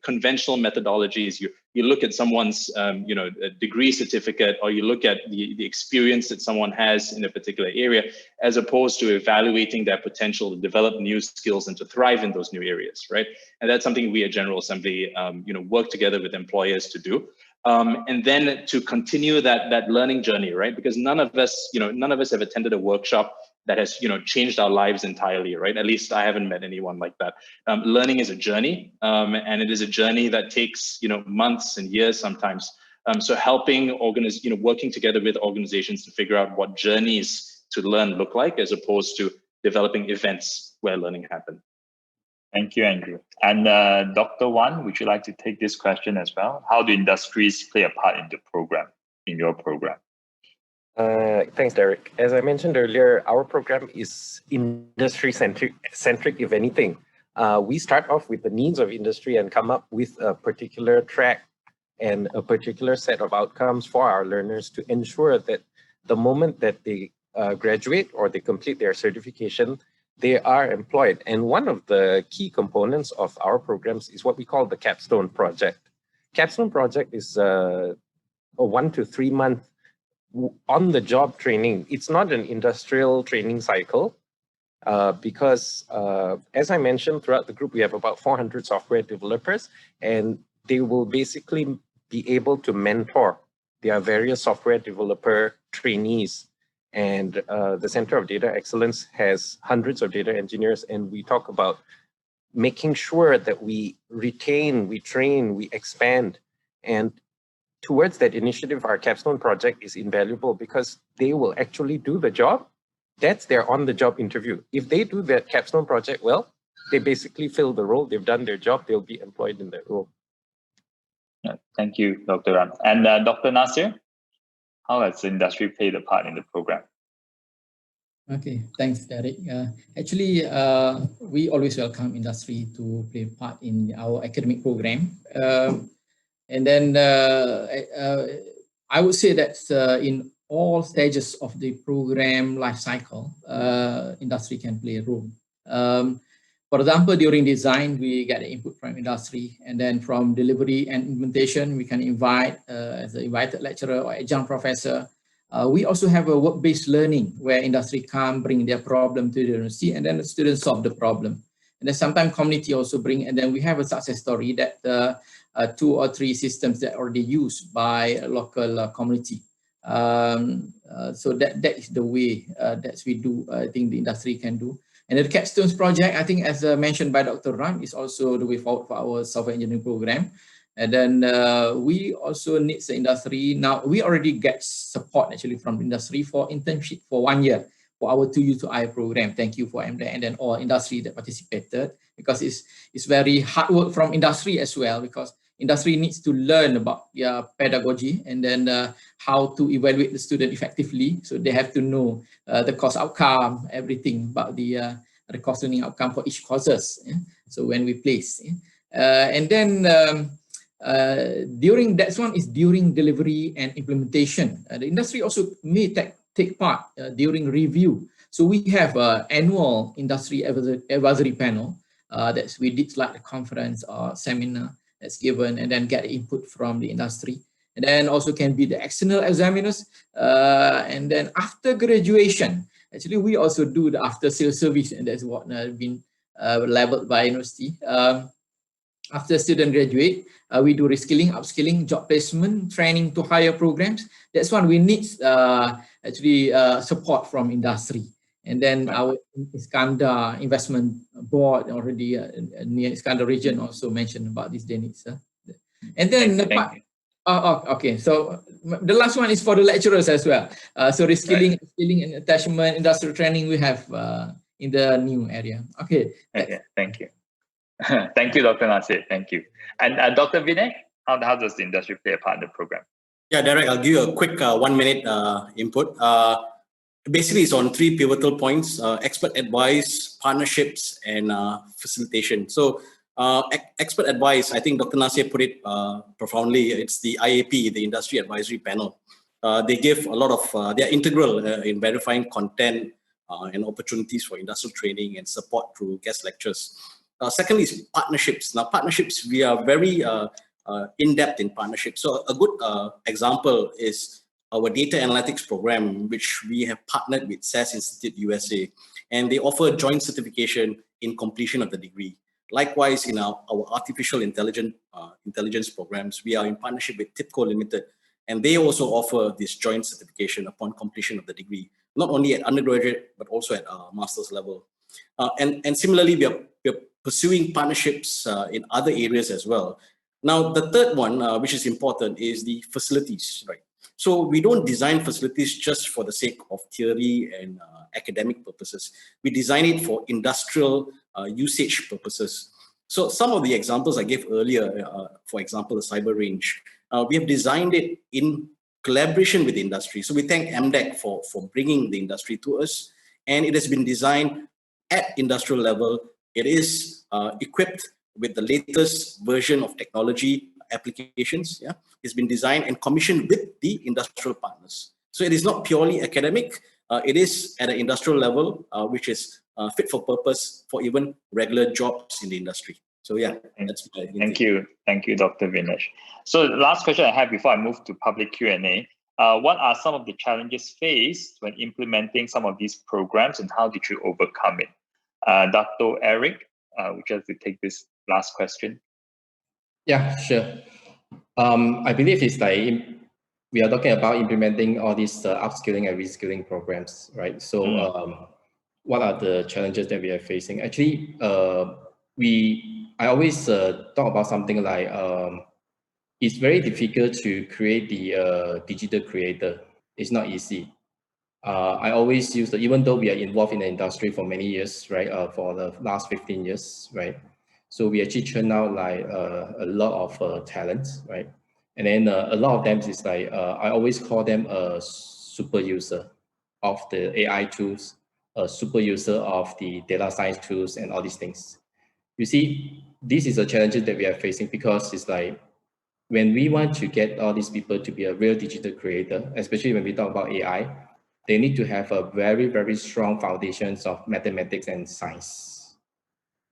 [SPEAKER 3] conventional methodologies, you look at someone's degree certificate, or you look at the experience that someone has in a particular area, as opposed to evaluating their potential to develop new skills and to thrive in those new areas, right? And that's something we at General Assembly work together with employers to do. And then to continue that learning journey, right? Because none of us have attended a workshop that has changed our lives entirely, right? At least I haven't met anyone like that. Learning is a journey, and it is a journey that takes months and years sometimes. So helping working together with organizations to figure out what journeys to learn look like, as opposed to developing events where learning happens.
[SPEAKER 2] Thank you, Andrew. And Dr. Juan, would you like to take this question as well? How do industries play a part in the program, in your program?
[SPEAKER 8] Thanks, Derek. As I mentioned earlier, our program is industry-centric, if anything. We start off with the needs of industry and come up with a particular track and a particular set of outcomes for our learners to ensure that the moment that they graduate or they complete their certification, they are employed. And one of the key components of our programs is what we call the Capstone Project. Capstone Project is a 1 to 3 month on-the-job training. It's not an industrial training cycle because, as I mentioned, throughout the group, we have about 400 software developers, and they will basically be able to mentor There are various software developer trainees, and the Center of Data Excellence has hundreds of data engineers, and we talk about making sure that we retain, we train, we expand. And towards that initiative, our capstone project is invaluable because they will actually do the job. That's their on-the-job interview. If they do that capstone project well, they basically fill the role, they've done their job, they'll be employed in that role.
[SPEAKER 2] Thank you, Dr. Ram. And Dr. Nasir, how has the industry played a part in the program?
[SPEAKER 5] Okay, thanks, Derek. Actually, we always welcome industry to play part in our academic program. And then I would say that in all stages of the program life cycle, industry can play a role. For example, during design, we get input from industry, and then from delivery and implementation, we can invite as an invited lecturer or adjunct professor. We also have a work-based learning where industry come bring their problem to the university, and then the students solve the problem. And then sometimes community also bring, and then we have a success story that 2 or 3 systems that are already used by a local community. So that is the way that we do. I think the industry can do. And the capstones project, I think, as mentioned by Dr. Ram, is also the way forward for our software engineering program. And then we also need the industry. Now, we already get support actually from industry for internship for 1 year for our 2U2I program. Thank you for Embed and then all industry that participated, because it's very hard work from industry as well, because industry needs to learn about their pedagogy and then how to evaluate the student effectively. So they have to know the course outcome, everything about the course learning outcome for each courses. Yeah? So when we place, and then during that one is during delivery and implementation. The industry also may take part during review. So we have an annual industry advisory panel that we did like a conference or seminar that's given, and then get input from the industry. And then also can be the external examiners. And then after graduation, actually we also do the after sales service, and that's what has been labeled by university. After student graduate, we do reskilling, upskilling, job placement, training to hire programs. That's one we need actually support from industry. And then our Iskandar investment board already near Iskandar region also mentioned about this they needs. And then okay, so the last one is for the lecturers as well. So reskilling, upskilling, and attachment, industrial training we have in the new area. Okay.
[SPEAKER 2] Okay, thank you. Thank you, Dr. Nasir. Thank you. And Dr. Vinesh, how does the industry play a part in the program?
[SPEAKER 6] Yeah, Derek, I'll give you a quick 1 minute input. Basically, it's on 3 pivotal points: expert advice, partnerships, and facilitation. So expert advice, I think Dr. Nasir put it profoundly. It's the IAP, the Industry Advisory Panel. They give a lot of, they're integral in verifying content and opportunities for industrial training and support through guest lectures. Secondly is partnerships. Now, partnerships, we are very in-depth in partnerships. So a good example is our data analytics program, which we have partnered with SAS Institute USA, and they offer joint certification in completion of the degree. Likewise, in our artificial intelligence programs, we are in partnership with TIPCO Limited, and they also offer this joint certification upon completion of the degree, not only at undergraduate, but also at master's level. And similarly, we are pursuing partnerships in other areas as well. Now, the third one, which is important, is the facilities, right? So we don't design facilities just for the sake of theory and academic purposes. We design it for industrial usage purposes. So some of the examples I gave earlier, for example, the cyber range, we have designed it in collaboration with the industry. So we thank MDEC for bringing the industry to us, and it has been designed at industrial level. It is equipped with the latest version of technology applications. Yeah, it's been designed and commissioned with the industrial partners. So it is not purely academic. It is at an industrial level, which is fit for purpose for even regular jobs in the industry. So yeah, that's my
[SPEAKER 2] thank you, Dr. Vinesh. So the last question I have before I move to public Q&A. What are some of the challenges faced when implementing some of these programs, and how did you overcome it? Dr. Eric, would you like to take this last question?
[SPEAKER 4] Yeah, sure. I believe it's like we are talking about implementing all these upskilling and reskilling programs, right? So what are the challenges that we are facing? Actually, I always talk about something like it's very difficult to create the digital creator. It's not easy. I always use even though we are involved in the industry for many years, right? For the last 15 years, right? So we actually churn out like a lot of talents, right? And then a lot of them is like, I always call them a super user of the AI tools, a super user of the data science tools and all these things. You see, this is a challenge that we are facing because it's like, when we want to get all these people to be a real digital creator, especially when we talk about AI, they need to have a very, very strong foundations of mathematics and science.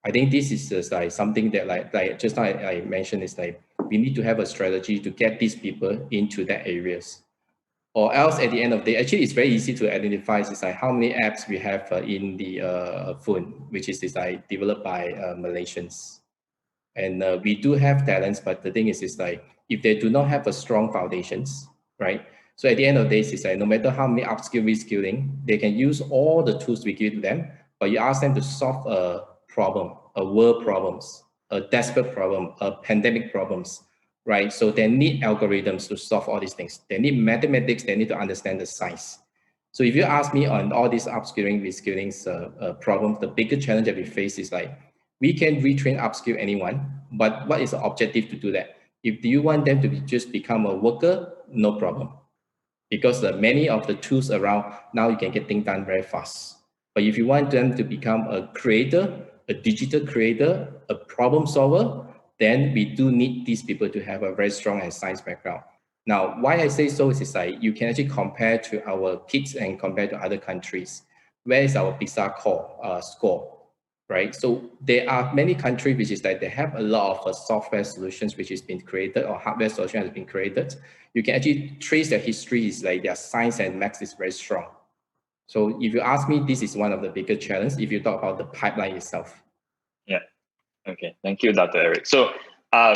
[SPEAKER 4] I think this is just like something that like just now I mentioned is like, we need to have a strategy to get these people into that areas. Or else at the end of the day, actually it's very easy to identify is like how many apps we have in the phone, which is like developed by Malaysians. And we do have talents, but the thing is like, if they do not have a strong foundations, right? So at the end of the day, it's like no matter how many upskill, reskilling, they can use all the tools we give to them, but you ask them to solve a problem, a world problems, a desperate problem, a pandemic problems, right? So they need algorithms to solve all these things. They need mathematics, they need to understand the science. So if you ask me on all these upskilling, reskilling problems, the biggest challenge that we face is like, we can retrain, upskill anyone, but what is the objective to do that? If you want them to just become a worker, no problem. Because many of the tools around, now you can get things done very fast. But if you want them to become a creator, a digital creator, a problem solver, then we do need these people to have a very strong and science background. Now, why I say so is like, you can actually compare to our kids and compare to other countries. Where is our PISA score? Right? So there are many countries which is like they have a lot of software solutions which has been created or hardware solution has been created. You can actually trace their history is like their science and maths is very strong. So if you ask me, this is one of the biggest challenges if you talk about the pipeline itself.
[SPEAKER 2] Yeah. Okay. Thank you, Dr. Eric. So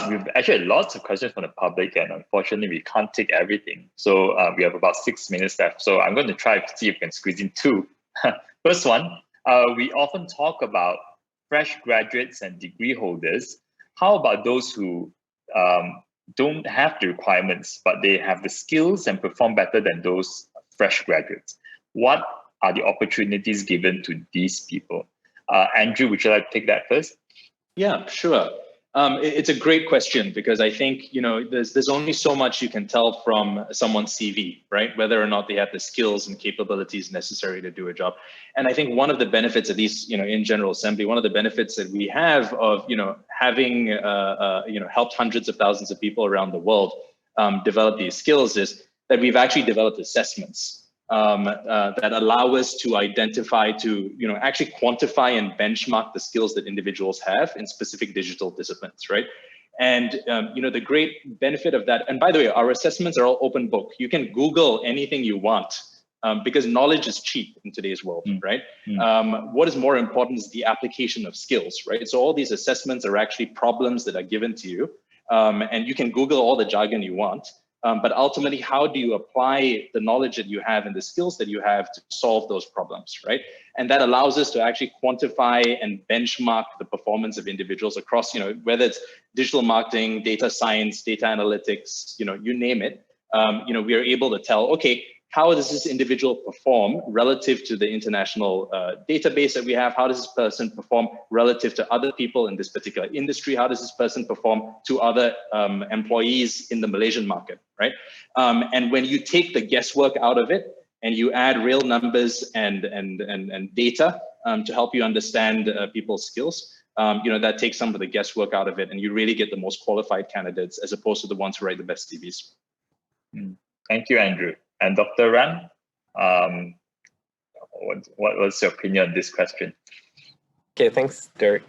[SPEAKER 2] we've actually lots of questions from the public, and unfortunately we can't take everything. So we have about 6 minutes left. So I'm going to try to see if we can squeeze in two. First one, we often talk about fresh graduates and degree holders. How about those who don't have the requirements, but they have the skills and perform better than those fresh graduates? What are the opportunities given to these people? Andrew, would you like to take that first?
[SPEAKER 3] Yeah, sure. It's a great question because I think, you know, there's only so much you can tell from someone's CV, right? Whether or not they have the skills and capabilities necessary to do a job. And I think one of the benefits, at least, you know, in General Assembly, one of the benefits that we have of, you know, having, helped hundreds of thousands of people around the world develop these skills is that we've actually developed assessments that allow us to identify, to actually quantify and benchmark the skills that individuals have in specific digital disciplines, right? And the great benefit of that, and by the way, our assessments are all open book. You can Google anything you want because knowledge is cheap in today's world, right? What is more important is the application of skills, right? So all these assessments are actually problems that are given to you, and you can Google all the jargon you want. But ultimately, how do you apply the knowledge that you have and the skills that you have to solve those problems, right? And that allows us to actually quantify and benchmark the performance of individuals across, whether it's digital marketing, data science, data analytics, you name it. We are able to tell, okay, how does this individual perform relative to the international database that we have? How does this person perform relative to other people in this particular industry? How does this person perform to other employees in the Malaysian market, right? And when you take the guesswork out of it and you add real numbers and data to help you understand people's skills, that takes some of the guesswork out of it, and you really get the most qualified candidates as opposed to the ones who write the best CVs.
[SPEAKER 2] Thank you, Andrew. And Dr. Ran, what was your opinion on this question?
[SPEAKER 8] Okay, thanks, Derek.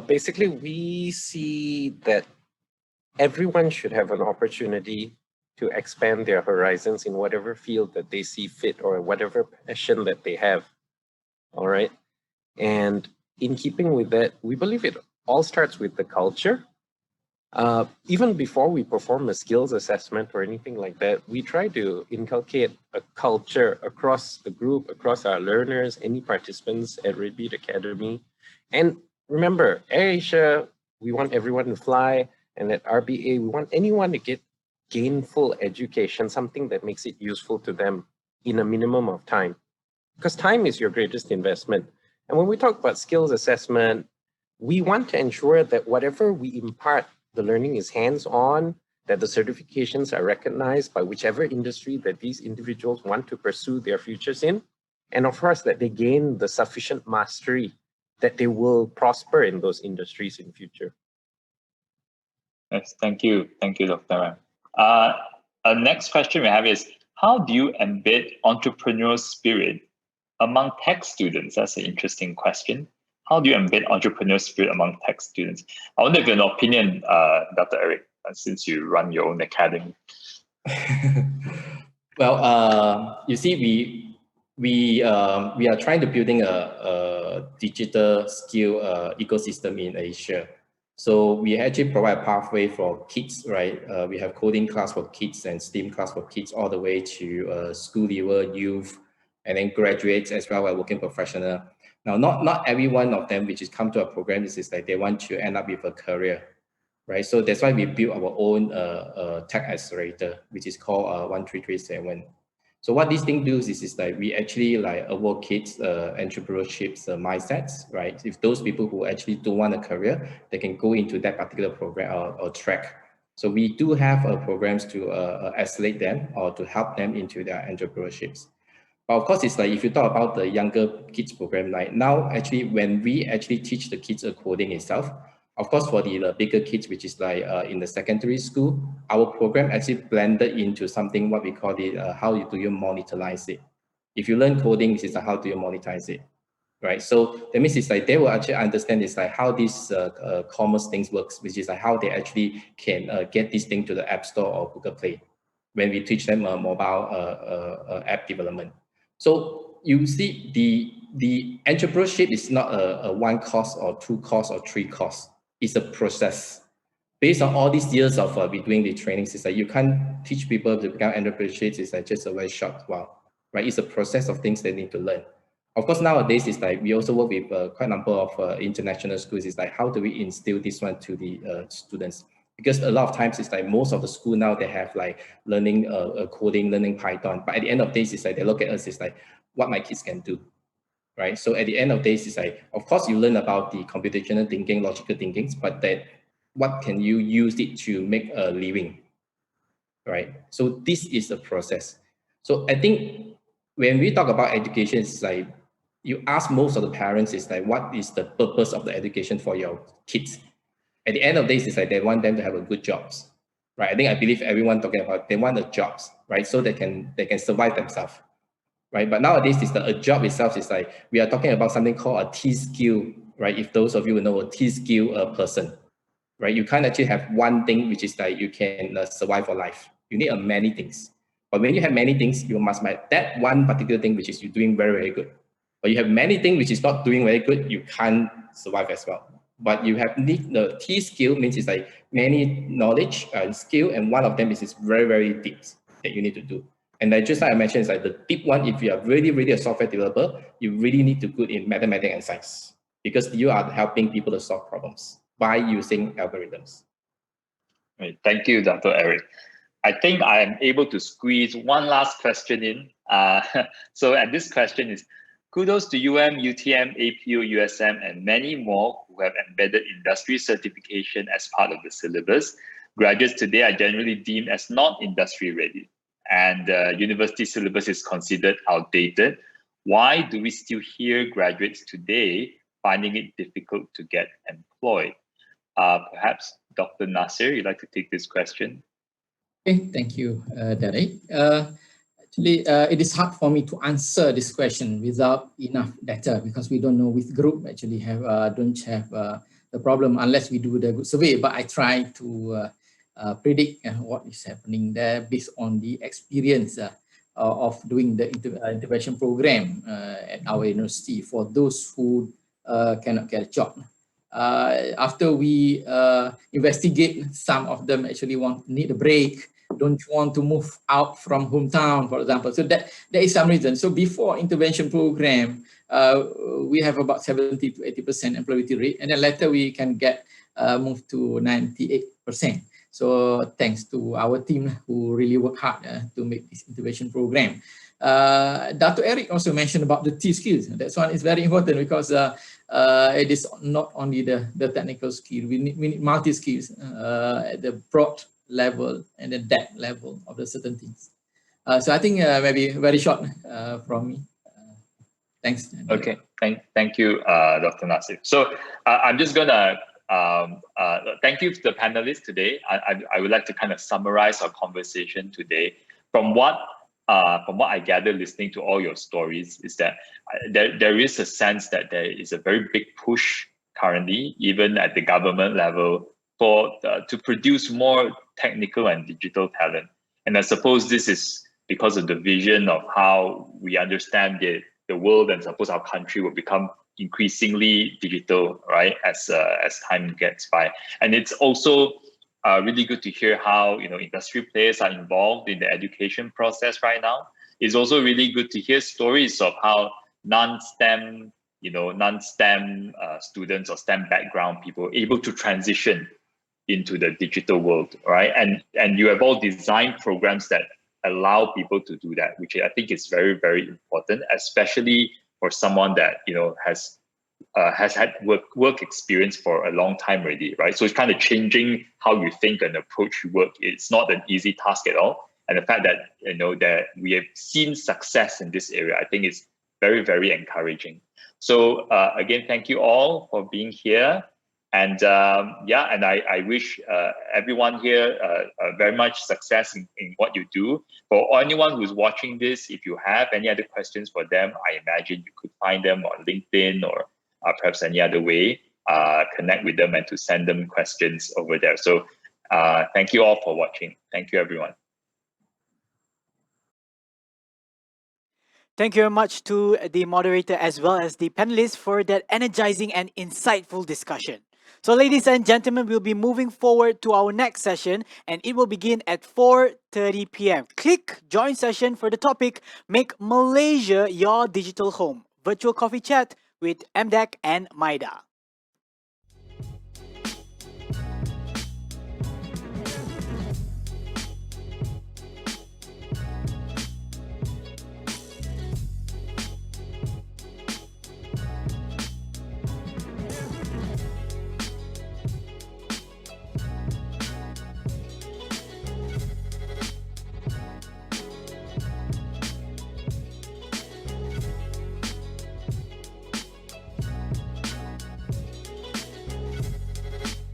[SPEAKER 8] Basically, we see that everyone should have an opportunity to expand their horizons in whatever field that they see fit or whatever passion that they have. All right. And in keeping with that, we believe it all starts with the culture. Even before we perform a skills assessment or anything like that, we try to inculcate a culture across the group, across our learners, any participants at Redbeat Academy. And remember, AirAsia, we want everyone to fly, and at RBA, we want anyone to get gainful education, something that makes it useful to them in a minimum of time. Because time is your greatest investment. And when we talk about skills assessment, we want to ensure that whatever we impart, the learning is hands-on, that the certifications are recognized by whichever industry that these individuals want to pursue their futures in, and of course that they gain the sufficient mastery that they will prosper in those industries in future.
[SPEAKER 2] Yes, thank you, Dr. Ram. Our next question we have is, how do you embed entrepreneurial spirit among tech students? That's an interesting question. How do you embed entrepreneurial spirit among tech students? I wonder if you have an opinion, Dr. Eric, since you run your own academy.
[SPEAKER 4] Well, you see, we are trying to building a digital skill ecosystem in Asia. So we actually provide a pathway for kids, right? We have coding class for kids and STEAM class for kids, all the way to school level, youth, and then graduates as well as working professional. Now, not every one of them which is come to our program is like they want to end up with a career, right? So that's why we built our own tech accelerator, which is called 1337. So what this thing does is like we actually like advocate entrepreneurship mindsets, right? If those people who actually don't want a career, they can go into that particular program or track. So we do have programs to accelerate them or to help them into their entrepreneurships. But of course, it's like if you talk about the younger kids program, like now actually when we actually teach the kids coding itself, of course for the bigger kids, which is like in the secondary school, our program actually blended into something what we call it, how do you monetize it? If you learn coding, it's like how do you monetize it, right? So that means it's like they will actually understand it's like how this commerce things works, which is like how they actually can get this thing to the App Store or Google Play when we teach them mobile app development. So you see the entrepreneurship is not a one course or two course or three course. It's a process. Based on all these years of we doing the trainings, it's like you can't teach people to become entrepreneurs. It's like just a very short while, right? It's a process of things they need to learn. Of course, nowadays it's like we also work with quite a number of international schools. It's like how do we instill this one to the students? Because a lot of times it's like most of the school now they have like learning coding, learning Python. But at the end of days, it's like they look at us, it's like what my kids can do, right? So at the end of days, it's like, of course you learn about the computational thinking, logical thinking, but that what can you use it to make a living, right? So this is a process. So I think when we talk about education, it's like you ask most of the parents, it's like what is the purpose of the education for your kids? At the end of the day, it's like they want them to have a good jobs, right? I believe everyone talking about they want the jobs, right? So they can survive themselves, right? But nowadays, a job itself is like we are talking about something called a T skill, right? If those of you know a T skill person, right? You can't actually have one thing which is like you can survive for life. You need many things. But when you have many things, you must have that one particular thing which is you're doing very, very good. But you have many things which is not doing very good, you can't survive as well. But you have need the T skill means it's like many knowledge and skill, and one of them is very, very deep that you need to do. And like just like I mentioned, it's like the deep one, if you are really, really a software developer, you really need to be good in mathematics and science because you are helping people to solve problems by using algorithms.
[SPEAKER 2] Right. Thank you, Dr. Eric. I think I am able to squeeze one last question in. And this question is, kudos to UTM, APU, USM, and many more who have embedded industry certification as part of the syllabus. Graduates today are generally deemed as not industry ready, and university syllabus is considered outdated. Why do we still hear graduates today finding it difficult to get employed? Perhaps Dr. Nasir, you'd like to take this question?
[SPEAKER 5] Okay, thank you, Derek. Actually, it is hard for me to answer this question without enough data because we don't know which group actually don't have the problem unless we do the good survey. But I try to predict what is happening there based on the experience of doing the intervention program at our university for those who cannot get a job. after we investigate, some of them actually need a break, don't want to move out from hometown, for example. So that there is some reason. So before intervention program, we have about 70 to 80% employability rate, and then later we can get moved to 98%. So thanks to our team who really work hard to make this intervention program. Dr. Eric also mentioned about the T skills. That one is very important because it is not only the technical skill. We need multi skills at the broad level and the depth level of the certain things. So I think maybe very short from me. Thanks.
[SPEAKER 2] Okay, thank you, Dr. Nasir. So I'm just gonna thank you to the panelists today. I would like to kind of summarize our conversation today. From what I gather listening to all your stories is that there is a sense that there is a very big push currently, even at the government level, to produce more technical and digital talent. And I suppose this is because of the vision of how we understand the world, and suppose our country will become increasingly digital, right, as time gets by. And it's also really good to hear how industry players are involved in the education process right now. It's also really good to hear stories of how non-STEM students or STEM background people are able to transition into the digital world, right? And you have all designed programs that allow people to do that, which I think is very, very important, especially for someone that has had work experience for a long time already, right? So it's kind of changing how you think and approach your work. It's not an easy task at all. And the fact that that we have seen success in this area, I think is very, very encouraging. So again, thank you all for being here. And and I wish everyone here very much success in what you do. For anyone who's watching this, if you have any other questions for them, I imagine you could find them on LinkedIn or perhaps any other way, connect with them and to send them questions over there. So thank you all for watching. Thank you, everyone.
[SPEAKER 1] Thank you very much to the moderator as well as the panelists for that energizing and insightful discussion. So ladies and gentlemen, we'll be moving forward to our next session, and it will begin at 4:30 p.m. Click join session for the topic, Make Malaysia Your Digital Home. Virtual coffee chat with MDEC and Maida.